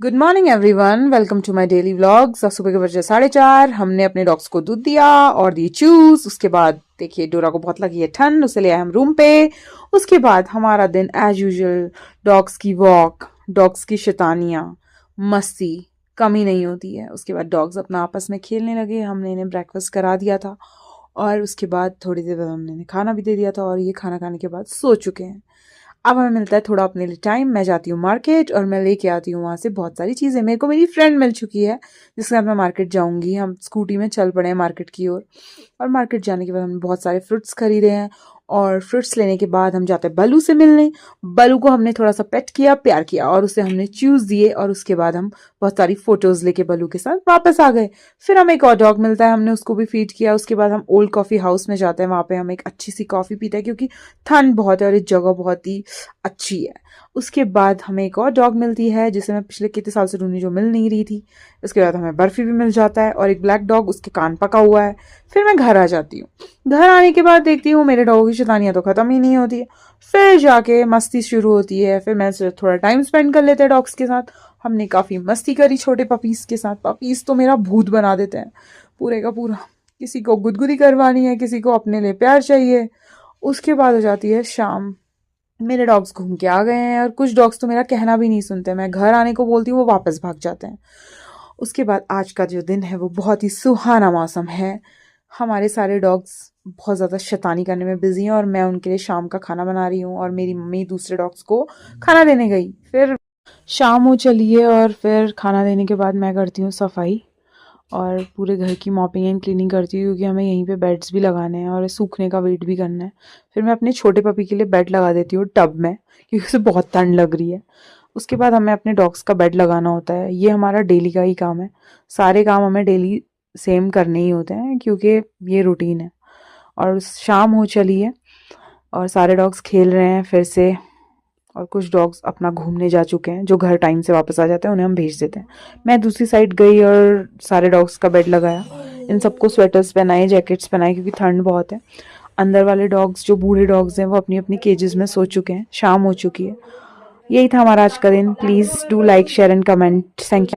Good morning everyone, welcome to my daily vlogs. सुबह के बजे 4:30 हमने अपने डॉग्स को दूध दिया और दी चूज। उसके बाद देखिए डोरा को बहुत लगी है ठंड, उसे ले आए हम रूम पे। उसके बाद हमारा दिन एज यूजुअल, डॉग्स की वॉक, डॉग्स की शैतानियाँ, मस्ती कमी नहीं होती है। उसके बाद डॉग्स अपना आपस में खेलने लगे, हमने इन्हें ब्रेकफास्ट करा दिया था और उसके बाद थोड़ी देर बाद हमने इन्हें खाना भी दे दिया था और ये खाना खाने के बाद सो चुके हैं। अब हमें मिलता है थोड़ा अपने लिए टाइम। मैं जाती हूँ मार्केट और मैं लेके आती हूँ वहां से बहुत सारी चीज़ें। मेरे को मेरी फ्रेंड मिल चुकी है जिसके साथ मैं मार्केट जाऊंगी। हम स्कूटी में चल पड़े हैं मार्केट की ओर और मार्केट जाने के बाद हमने बहुत सारे फ्रूट्स खरीदे हैं और फ्रूट्स लेने के बाद हम जाते हैं बल्लू से मिलने। बल्लू को हमने थोड़ा सा पेट किया, प्यार किया और उसे हमने चूज दिए और उसके बाद हम बहुत सारी फोटोज लेके बल्लू के साथ वापस आ गए। फिर हमें एक और डॉग मिलता है, हमने उसको भी फीड किया। उसके बाद हम ओल्ड कॉफी हाउस में जाते हैं, वहां पे हम एक अच्छी सी कॉफी पीते हैं क्योंकि ठंड बहुत है और इस जगह बहुत ही अच्छी है। उसके बाद हमें एक और डॉग मिलती है जिसे मैं पिछले कितने साल से ढूंढी, जो मिल नहीं रही थी। उसके बाद हमें बर्फी भी मिल जाता है और एक ब्लैक डॉग, उसके कान पका हुआ है। फिर मैं घर आ जाती हूँ। घर आने के बाद देखती हूँ मेरे डॉगों की शैतानियां तो खत्म ही नहीं होती है। फिर जाके मस्ती शुरू होती है। फिर मैं थोड़ा टाइम स्पेंड कर लेते हैं डॉग्स के साथ। हमने काफी मस्ती करी छोटे पपीज के साथ। पपीज तो मेरा भूत बना देते हैं पूरे का पूरा। किसी को गुदगुदी करवानी है, किसी को अपने लिए प्यार चाहिए। उसके बाद हो जाती है शाम। मेरे डॉग्स घूम के आ गए हैं और कुछ डॉग्स तो मेरा कहना भी नहीं सुनते। मैं घर आने को बोलती हूँ वो वापस भाग जाते हैं। उसके बाद आज का जो दिन है वो बहुत ही सुहाना मौसम है। हमारे सारे डॉग्स बहुत ज़्यादा शैतानी करने में बिजी हैं और मैं उनके लिए शाम का खाना बना रही हूँ और मेरी मम्मी दूसरे डॉग्स को खाना देने गई। फिर शाम हो चली है और फिर खाना देने के बाद मैं करती हूँ सफाई और पूरे घर की मॉपिंग एंड क्लीनिंग करती हूँ क्योंकि हमें यहीं पे बेड्स भी लगाने हैं और सूखने का वेट भी करना है। फिर मैं अपने छोटे पपी के लिए बेड लगा देती हूँ टब में क्योंकि उसे बहुत ठंड लग रही है। उसके बाद हमें अपने डॉग्स का बेड लगाना होता है। ये हमारा डेली का ही काम है। सारे काम हमें डेली सेम करने ही होते हैं क्योंकि ये रूटीन है। और शाम हो चली है और सारे डॉग्स खेल रहे हैं फिर से और कुछ डॉग्स अपना घूमने जा चुके हैं। जो घर टाइम से वापस आ जाते हैं उन्हें हम भेज देते हैं। मैं दूसरी साइड गई और सारे डॉग्स का बेड लगाया। इन सबको स्वेटर्स पहनाए, जैकेट्स पहनाए क्योंकि ठंड बहुत है। अंदर वाले डॉग्स, जो बूढ़े डॉग्स हैं, वो अपनी अपनी केजेस में सो चुके हैं। शाम हो चुकी है। यही था हमारा आज का दिन। Please do like, share and comment. Thank you.